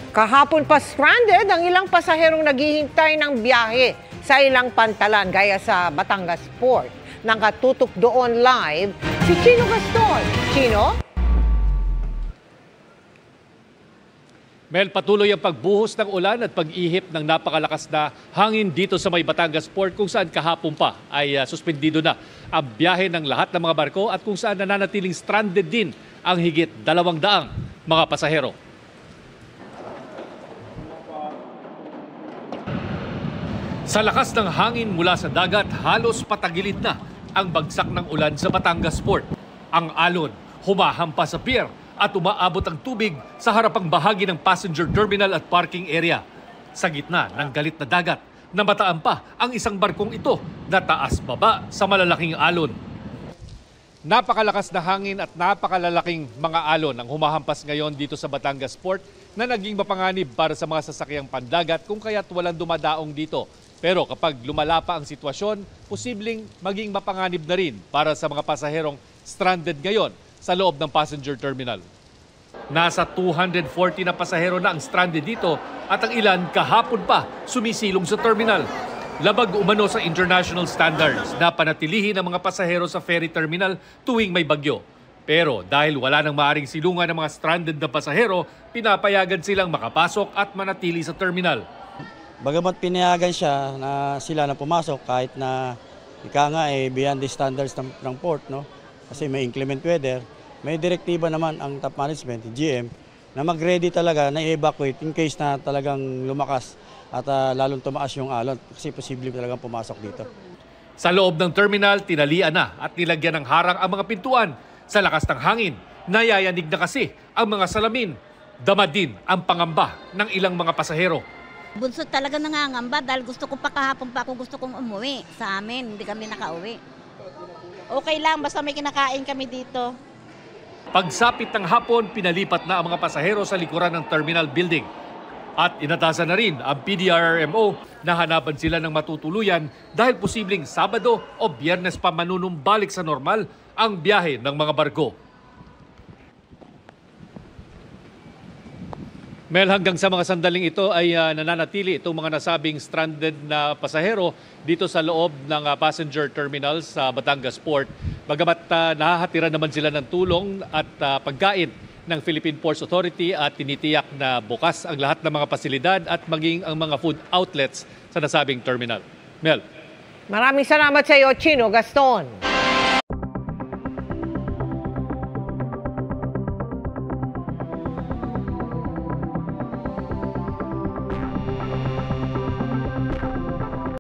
Kahapon pa stranded ang ilang pasaherong naghihintay ng biyahe sa ilang pantalan gaya sa Batangas Port. Nakatutok doon live si Chino Gaston. Chino? Mel, patuloy ang pagbuhos ng ulan at pag-ihip ng napakalakas na hangin dito sa may Batangas Port kung saan kahapon pa ay suspendido na ang biyahe ng lahat ng mga barko at kung saan nananatiling stranded din ang higit 200 mga pasahero. Sa lakas ng hangin mula sa dagat, halos patagilid na ang bagsak ng ulan sa Batangas Port. Ang alon humahampas sa pier at umaabot ang tubig sa harapang bahagi ng passenger terminal at parking area. Sa gitna ng galit na dagat, namataan pa ang isang barkong ito na taas-baba sa malalaking alon. Napakalakas na hangin at napakalalaking mga alon ang humahampas ngayon dito sa Batangas Port na naging mapanganib para sa mga sasakyang pandagat kung kaya't walang dumadaong dito. Pero kapag lumala pa ang sitwasyon, posibleng maging mapanganib na rin para sa mga pasaherong stranded ngayon sa loob ng passenger terminal. Nasa 240 na pasahero na ang stranded dito at ang ilan kahapon pa sumisilong sa terminal. Labag umano sa international standards na panatilihin ang mga pasahero sa ferry terminal tuwing may bagyo. Pero dahil wala nang maaring silungan ng mga stranded na pasahero, pinapayagan silang makapasok at manatili sa terminal. Bagamat pinayagan siya na sila na pumasok kahit na ika nga beyond the standards ng port, no? Kasi may inclement weather, may direktiba naman ang top management, GM, na mag-ready talaga na i-evacuate in case na talagang lumakas at lalong tumaas yung alon kasi posible talagang pumasok dito. Sa loob ng terminal, tinalian na at nilagyan ng harang ang mga pintuan. Sa lakas ng hangin, nayayanig na kasi ang mga salamin. Dama din ang pangamba ng ilang mga pasahero. Bunso talaga nangangamba dahil gusto ko pa kahapon pa ako gusto kong umuwi sa amin, hindi kami nakauwi. Okay lang, basta may kinakain kami dito. Pagsapit ng hapon, pinalipat na ang mga pasahero sa likuran ng terminal building. At inatasan na rin ang PDRRMO na hanapan sila ng matutuluyan dahil posibleng Sabado o Biyernes pa manunumbalik sa normal ang biyahe ng mga barko. Mel, hanggang sa mga sandaling ito ay nananatili itong mga nasabing stranded na pasahero dito sa loob ng passenger terminal sa Batangas Port. Bagamat nahahatiran naman sila ng tulong at pagkain ng Philippine Ports Authority at tinitiyak na bukas ang lahat ng mga pasilidad at maging ang mga food outlets sa nasabing terminal. Mel. Maraming salamat sa iyo, Chino Gaston.